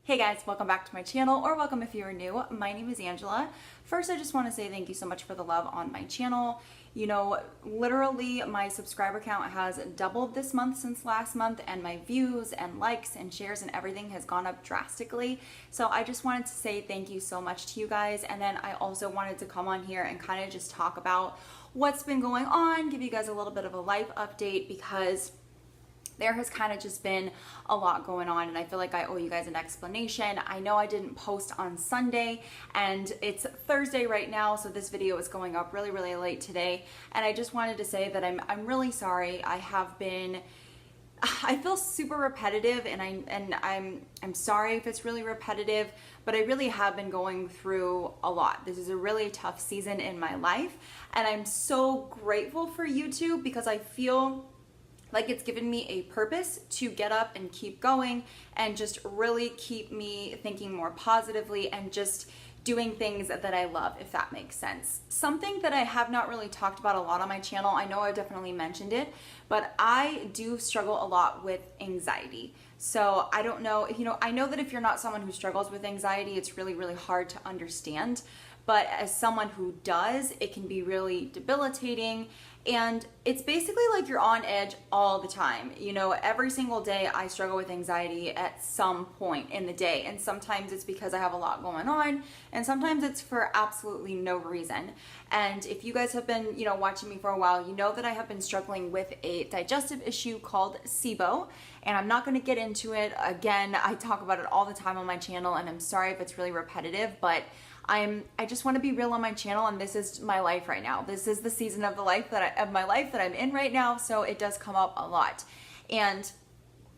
Hey guys, welcome back to my channel, or welcome if you are new. My name is Angela. First, I just want to say thank you so much for the love on my channel. You know, literally my subscriber count has doubled this month since last month, and my views and likes and shares and everything has gone up drastically. So I just wanted to say thank you so much to you guys. And then I also wanted to come on here and kind of just talk about what's been going on, give you guys a little bit of a life update, because there has kind of just been a lot going on, and I feel like I owe you guys an explanation. I know I didn't post on Sunday, and it's Thursday right now, so this video is going up really late today, and I just wanted to say that I'm really sorry. I feel super repetitive, and I'm sorry if it's really repetitive, but I really have been going through a lot. This is a really tough season in my life, and I'm so grateful for YouTube because I feel like it's given me a purpose to get up and keep going and just really keep me thinking more positively and just doing things that I love, if that makes sense. Something that I have not really talked about a lot on my channel, I know I've definitely mentioned it, but I do struggle a lot with anxiety. So I don't know, I know that if you're not someone who struggles with anxiety, it's really hard to understand. But as someone who does, it can be really debilitating. And it's basically like you're on edge all the time. You know, every single day I struggle with anxiety at some point in the day. And sometimes it's because I have a lot going on, and sometimes it's for absolutely no reason. And if you guys have been, watching me for a while, you know that I have been struggling with a digestive issue called SIBO. And I'm not going to get into it. Again, I talk about it all the time on my channel, and I'm sorry if it's really repetitive, but I just want to be real on my channel, and this is my life right now. This is the season of my life that I'm in right now, so it does come up a lot. And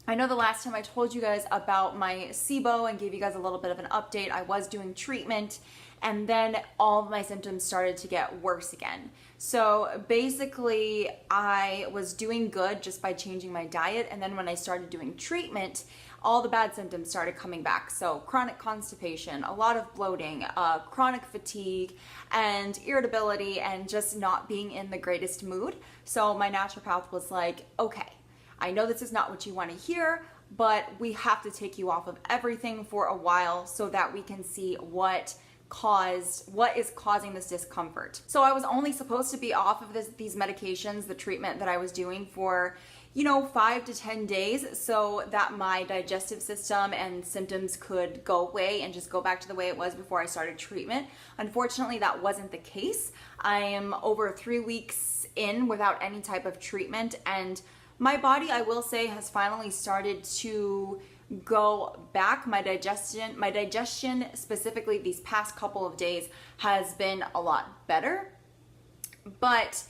I know the last time I told you guys about my SIBO and gave you guys a little bit of an update, I was doing treatment, and then all of my symptoms started to get worse again. So basically, I was doing good just by changing my diet, and then when I started doing treatment, all the bad symptoms started coming back. So chronic constipation, a lot of bloating, chronic fatigue, and irritability, and just not being in the greatest mood. So my naturopath was like, okay, I know this is not what you want to hear, but we have to take you off of everything for a while so that we can see what is causing this discomfort. So I was only supposed to be off of these medications, the treatment that I was doing, for 5 to 10 days, so that my digestive system and symptoms could go away and just go back to the way it was before I started treatment. Unfortunately, that wasn't the case. I am over 3 weeks in without any type of treatment, and my body, I will say, has finally started to go back. My digestion specifically these past couple of days has been a lot better, but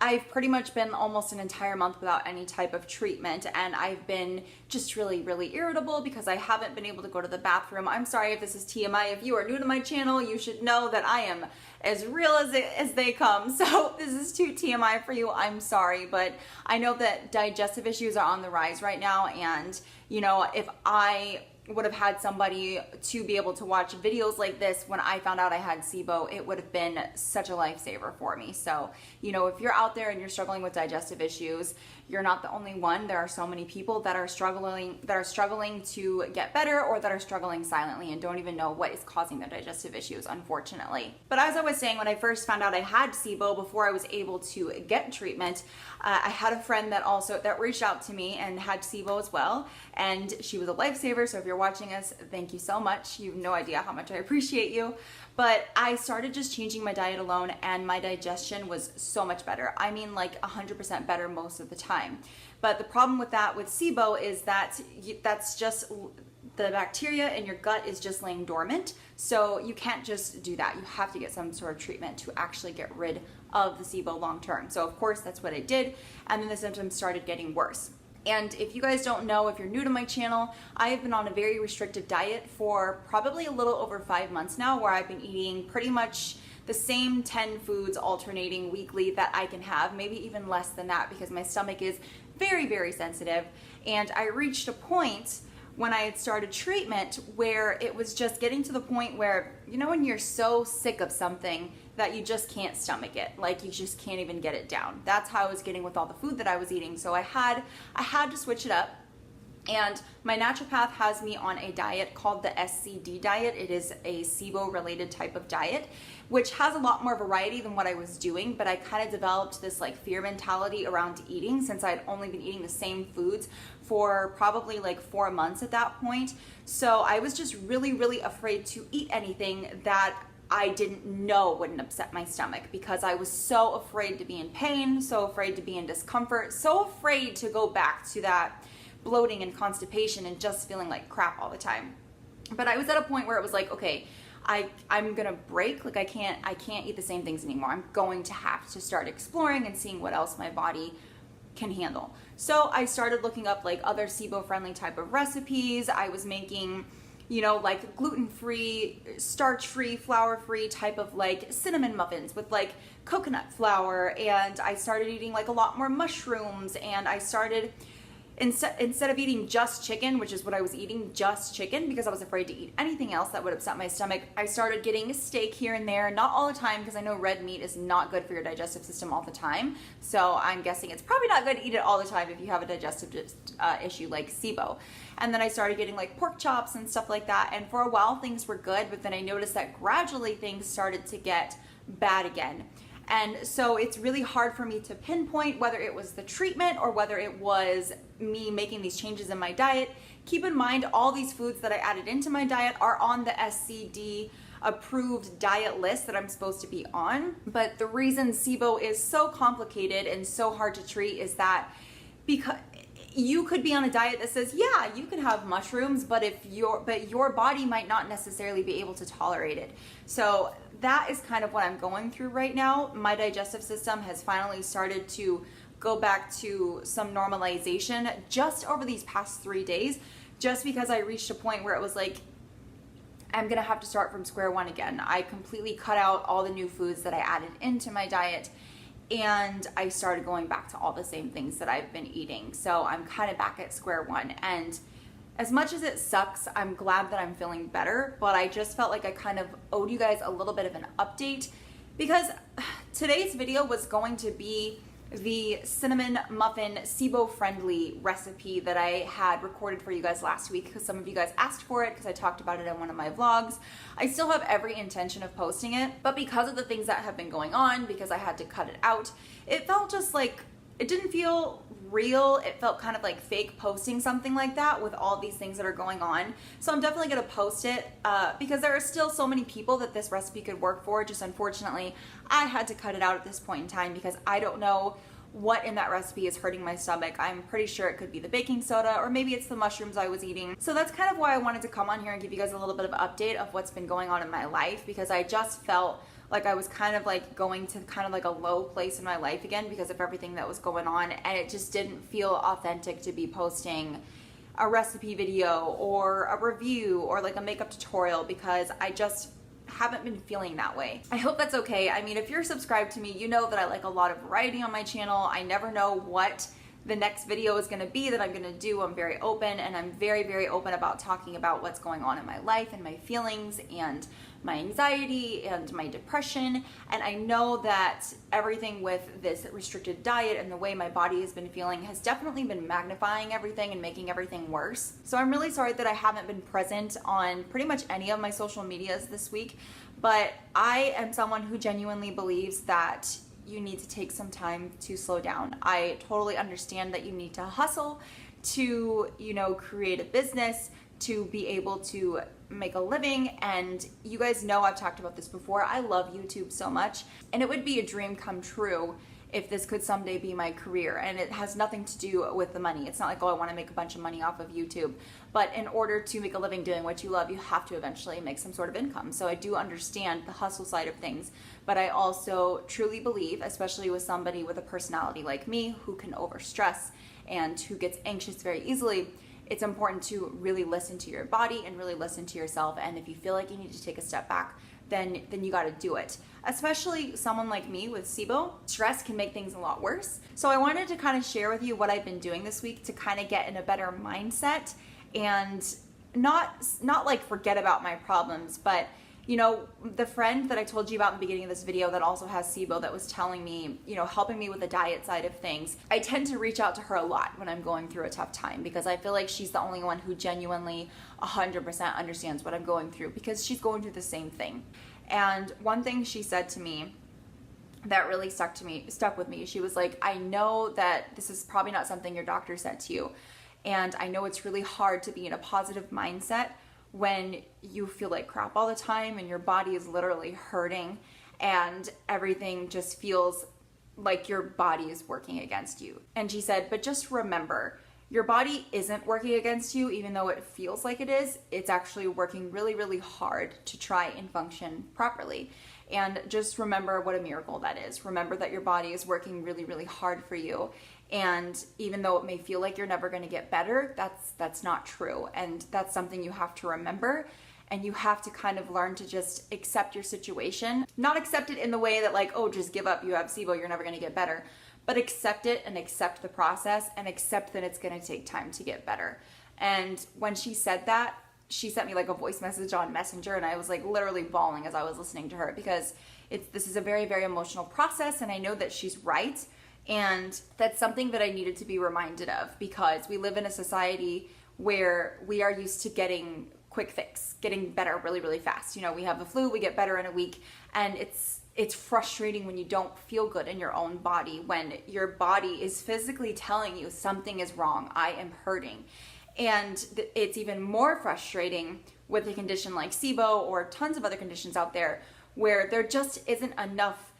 I've pretty much been almost an entire month without any type of treatment, and I've been just really irritable because I haven't been able to go to the bathroom. I'm sorry if this is TMI. If you are new to my channel, you should know that I am as real as they come. So this is too TMI for you. I'm sorry, but I know that digestive issues are on the rise right now, and if I would have had somebody to be able to watch videos like this when I found out I had SIBO, it would have been such a lifesaver for me. So, if you're out there and you're struggling with digestive issues, you're not the only one. There are so many people that are struggling to get better, or that are struggling silently and don't even know what is causing their digestive issues, unfortunately. But as I was saying, when I first found out I had SIBO, before I was able to get treatment, I had a friend that reached out to me and had SIBO as well, and she was a lifesaver. So if you're watching us, thank you so much. You have no idea how much I appreciate you. But I started just changing my diet alone, and my digestion was so much better. I mean, like 100% better most of the time. But the problem with SIBO is that that's just the bacteria in your gut is just laying dormant. So you can't just do that. You have to get some sort of treatment to actually get rid of the SIBO long term. So of course that's what I did, and then the symptoms started getting worse. And if you guys don't know, if you're new to my channel, I have been on a very restrictive diet for probably a little over 5 months now, where I've been eating pretty much the same 10 foods alternating weekly that I can have, maybe even less than that, because my stomach is very sensitive. And I reached a point when I had started treatment where it was just getting to the point where, when you're so sick of something that you just can't stomach it, like you just can't even get it down. That's how I was getting with all the food that I was eating. So I had to switch it up. And my naturopath has me on a diet called the SCD diet. It is a SIBO related type of diet, which has a lot more variety than what I was doing, but I kind of developed this like fear mentality around eating since I'd only been eating the same foods for probably like 4 months at that point. So I was just really, really afraid to eat anything that I didn't know wouldn't upset my stomach, because I was so afraid to be in pain, so afraid to be in discomfort, so afraid to go back to that bloating and constipation and just feeling like crap all the time. But I was at a point where it was like, okay, I'm gonna break. Like I can't eat the same things anymore. I'm going to have to start exploring and seeing what else my body can handle. So I started looking up like other SIBO friendly type of recipes. I was making, you know, like gluten-free, starch-free, flour-free type of like cinnamon muffins with like coconut flour. And I started eating like a lot more mushrooms, and I started instead of eating just chicken, which is what I was eating, just chicken, because I was afraid to eat anything else that would upset my stomach, I started getting a steak here and there, not all the time, because I know red meat is not good for your digestive system all the time. So I'm guessing it's probably not good to eat it all the time if you have a digestive issue like SIBO. And then I started getting like pork chops and stuff like that. And for a while things were good, but then I noticed that gradually things started to get bad again. And so it's really hard for me to pinpoint whether it was the treatment or whether it was me making these changes in my diet. Keep in mind, all these foods that I added into my diet are on the SCD approved diet list that I'm supposed to be on. But the reason SIBO is so complicated and so hard to treat is that because you could be on a diet that says, yeah, you can have mushrooms, but your body might not necessarily be able to tolerate it. So that is kind of what I'm going through right now. My digestive system has finally started to go back to some normalization just over these past 3 days, just because I reached a point where it was like, I'm gonna have to start from square one again. I completely cut out all the new foods that I added into my diet, and I started going back to all the same things that I've been eating. So I'm kind of back at square one. And as much as it sucks, I'm glad that I'm feeling better, but I just felt like I kind of owed you guys a little bit of an update, because today's video was going to be the cinnamon muffin SIBO friendly recipe that I had recorded for you guys last week, because some of you guys asked for it because I talked about it in one of my vlogs. I still have every intention of posting it, but because of the things that have been going on, because I had to cut it out, it felt just like, it didn't feel real. It felt kind of like fake posting something like that with all these things that are going on. So I'm definitely going to post it because there are still so many people that this recipe could work for. Just unfortunately, I had to cut it out at this point in time because I don't know what in that recipe is hurting my stomach. I'm pretty sure it could be the baking soda, or maybe it's the mushrooms I was eating. So that's kind of why I wanted to come on here and give you guys a little bit of an update of what's been going on in my life, because I just felt like I was kind of like going to kind of like a low place in my life again because of everything that was going on, and it just didn't feel authentic to be posting a recipe video or a review or like a makeup tutorial, because I just haven't been feeling that way. I hope that's okay. I mean, if you're subscribed to me, you know that I like a lot of variety on my channel. I never know what the next video is going to be that I'm going to do. I'm very open, and I'm very, very open about talking about what's going on in my life and my feelings and my anxiety and my depression. And I know that everything with this restricted diet and the way my body has been feeling has definitely been magnifying everything and making everything worse. So I'm really sorry that I haven't been present on pretty much any of my social medias this week, but I am someone who genuinely believes that you need to take some time to slow down. I totally understand that you need to hustle to, you know, create a business, to be able to make a living. And you guys know I've talked about this before. I love YouTube so much, and it would be a dream come true if this could someday be my career. And it has nothing to do with the money. It's not like, oh, I want to make a bunch of money off of YouTube. But in order to make a living doing what you love, you have to eventually make some sort of income. So I do understand the hustle side of things, but I also truly believe, especially with somebody with a personality like me who can overstress and who gets anxious very easily, it's important to really listen to your body and really listen to yourself. And if you feel like you need to take a step back, then you got to do it. Especially someone like me with SIBO, stress can make things a lot worse. So I wanted to kind of share with you what I've been doing this week to kind of get in a better mindset and not like forget about my problems, but You know, the friend that I told you about in the beginning of this video that also has SIBO that was telling me, you know, helping me with the diet side of things, I tend to reach out to her a lot when I'm going through a tough time because I feel like she's the only one who genuinely 100% understands what I'm going through because she's going through the same thing. And one thing she said to me that really stuck with me, she was like, I know that this is probably not something your doctor said to you, and I know it's really hard to be in a positive mindset when you feel like crap all the time and your body is literally hurting and everything just feels like your body is working against you. And she said, but just remember, your body isn't working against you, even though it feels like it is. It's actually working really, really hard to try and function properly. And just remember what a miracle that is. Remember that your body is working really, really hard for you. And even though it may feel like you're never going to get better, that's not true. And that's something you have to remember. And you have to kind of learn to just accept your situation. Not accept it in the way that like, oh, just give up, you have SIBO, you're never going to get better. But accept it and accept the process and accept that it's going to take time to get better. And when she said that, she sent me like a voice message on Messenger, and I was like literally bawling as I was listening to her because this is a very, very emotional process, and I know that she's right. And that's something that I needed to be reminded of because we live in a society where we are used to getting quick fix, getting better really, really fast. You know, we have the flu, we get better in a week, and it's frustrating when you don't feel good in your own body, when your body is physically telling you something is wrong, I am hurting. And it's even more frustrating with a condition like SIBO or tons of other conditions out there where there just isn't enough,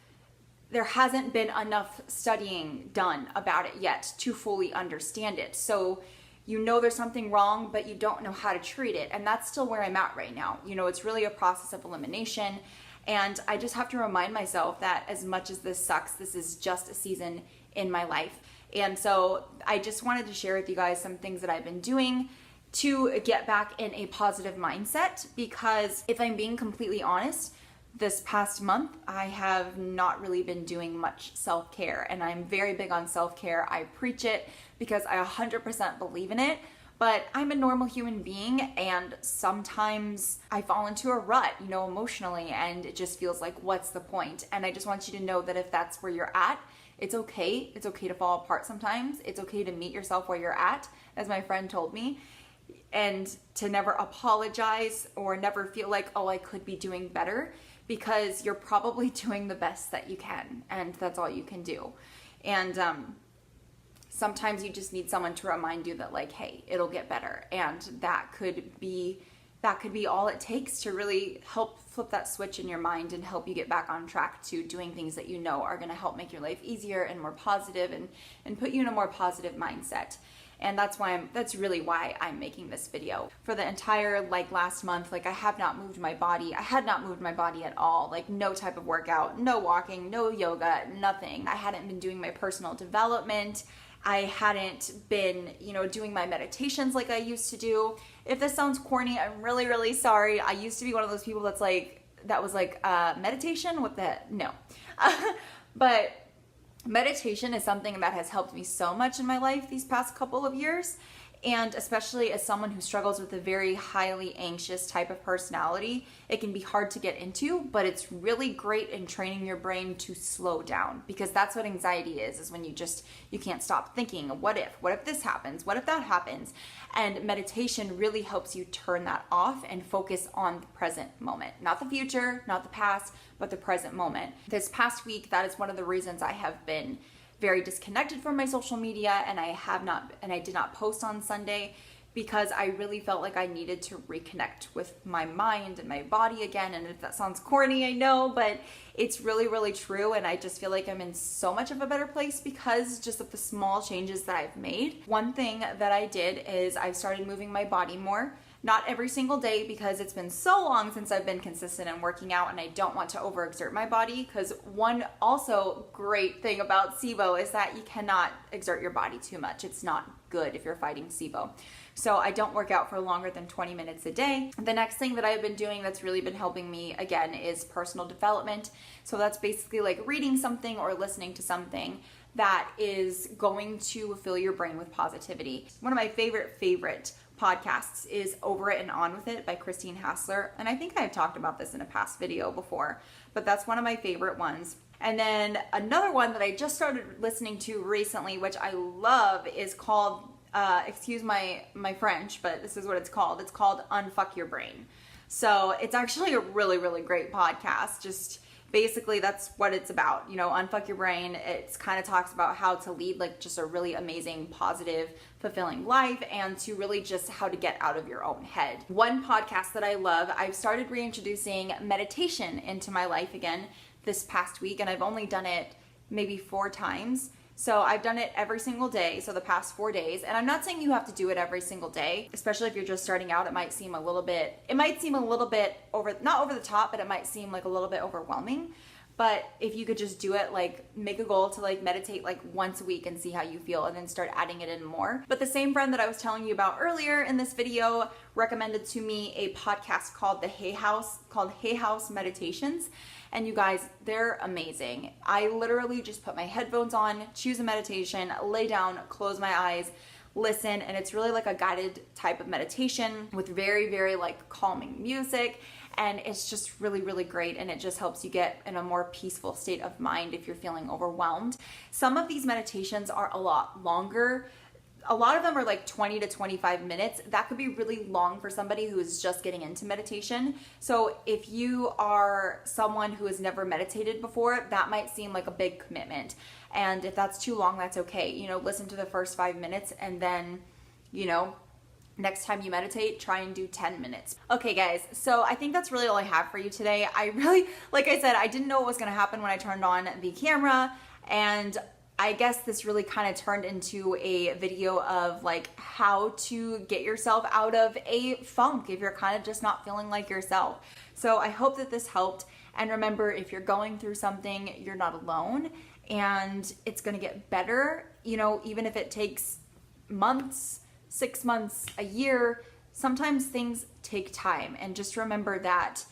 there hasn't been enough studying done about it yet to fully understand it. So you know there's something wrong, but you don't know how to treat it. And that's still where I'm at right now. You know, it's really a process of elimination. And I just have to remind myself that as much as this sucks, this is just a season in my life. And so I just wanted to share with you guys some things that I've been doing to get back in a positive mindset, because if I'm being completely honest, this past month I have not really been doing much self-care, and I'm very big on self-care. I preach it because I 100% believe in it, but I'm a normal human being and sometimes I fall into a rut, you know, emotionally, and it just feels like, what's the point? And I just want you to know that if that's where you're at, it's okay. It's okay to fall apart sometimes. It's okay to meet yourself where you're at, as my friend told me, and to never apologize or never feel like, oh, I could be doing better, because you're probably doing the best that you can, and that's all you can do. And sometimes you just need someone to remind you that, like, hey, it'll get better, and that could be all it takes to really help flip that switch in your mind and help you get back on track to doing things that you know are going to help make your life easier and more positive, and put you in a more positive mindset. And that's really why I'm making this video. For the entire last month, I have not moved my body. I had not moved my body at all. No type of workout, no walking, no yoga, nothing. I hadn't been doing my personal development. I hadn't been, doing my meditations like I used to do. If this sounds corny, I'm really, really sorry. I used to be one of those people that was meditation? What the, no. But meditation is something that has helped me so much in my life these past couple of years. And especially as someone who struggles with a very highly anxious type of personality, it can be hard to get into, but it's really great in training your brain to slow down, because that's what anxiety is when you can't stop thinking, what if this happens? What if that happens? And meditation really helps you turn that off and focus on the present moment, not the future, not the past, but the present moment. This past week, that is one of the reasons I have been very disconnected from my social media, and I did not post on Sunday, because I really felt like I needed to reconnect with my mind and my body again. And if that sounds corny, I know, but it's really, really true. And I just feel like I'm in so much of a better place because just of the small changes that I've made. One thing that I did is I've started moving my body more. Not every single day, because it's been so long since I've been consistent in working out, and I don't want to overexert my body, because one also great thing about SIBO is that you cannot exert your body too much. It's not good if you're fighting SIBO. So I don't work out for longer than 20 minutes a day. The next thing that I've been doing that's really been helping me, again, is personal development. So that's basically like reading something or listening to something that is going to fill your brain with positivity. One of my favorite podcasts is Over It and On With It by Christine Hassler. And I think I've talked about this in a past video before, but that's one of my favorite ones. And then another one that I just started listening to recently, which I love, is called, excuse my French, but this is what it's called. It's called Unfuck Your Brain. So it's actually a really, really great podcast. Just basically that's what it's about, you know, unfuck your brain. It's kind of talks about how to lead like just a really amazing, positive, fulfilling life, and to really just how to get out of your own head. One podcast that I love, I've started reintroducing meditation into my life again this past week, and I've only done it maybe 4 times. So I've done it every single day, so the past 4 days. And I'm not saying you have to do it every single day, especially if you're just starting out. It might seem a little bit over, not over the top, but it might seem like a little bit overwhelming. But if you could just do it, like make a goal to like meditate like once a week and see how you feel, and then start adding it in more. But the same friend that I was telling you about earlier in this video recommended to me a podcast called Hay House Meditations. And you guys, they're amazing. I literally just put my headphones on, choose a meditation, lay down, close my eyes, listen, and it's really like a guided type of meditation with very, very like calming music. And it's just really, really great. And it just helps you get in a more peaceful state of mind if you're feeling overwhelmed. Some of these meditations are a lot longer. A lot of them are like 20 to 25 minutes. That could be really long for somebody who is just getting into meditation. So if you are someone who has never meditated before, that might seem like a big commitment. And if that's too long, that's okay. You know, listen to the first 5 minutes, and then, you know, next time you meditate, try and do 10 minutes. Okay guys, so I think that's really all I have for you today. I really, like I said, I didn't know what was gonna happen when I turned on the camera, and I guess this really kind of turned into a video of like how to get yourself out of a funk if you're kind of just not feeling like yourself. So I hope that this helped. And remember, if you're going through something, you're not alone, and it's gonna get better, you know, even if it takes months, 6 months, a year. Sometimes things take time. And just remember that,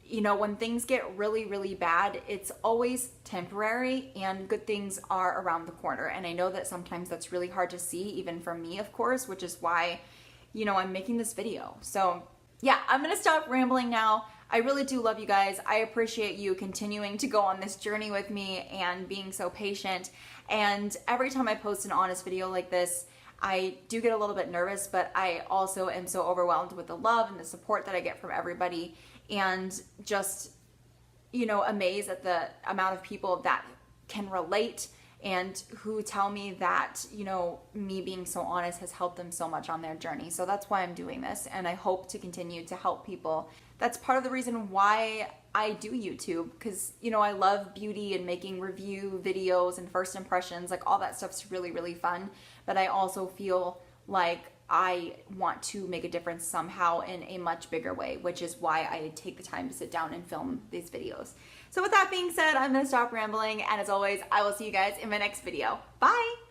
you know, when things get really, really bad, it's always temporary, and good things are around the corner. And I know that sometimes that's really hard to see, even for me, of course, which is why, you know, I'm making this video. So yeah, I'm gonna stop rambling now. I really do love you guys. I appreciate you continuing to go on this journey with me and being so patient. And every time I post an honest video like this, I do get a little bit nervous, but I also am so overwhelmed with the love and the support that I get from everybody, and just, you know, amazed at the amount of people that can relate and who tell me that, you know, me being so honest has helped them so much on their journey. So that's why I'm doing this, and I hope to continue to help people. That's part of the reason why I do YouTube, because, you know, I love beauty and making review videos and first impressions, like all that stuff's really, really fun. But I also feel like I want to make a difference somehow in a much bigger way, which is why I take the time to sit down and film these videos. So with that being said, I'm gonna stop rambling, and as always, I will see you guys in my next video. Bye!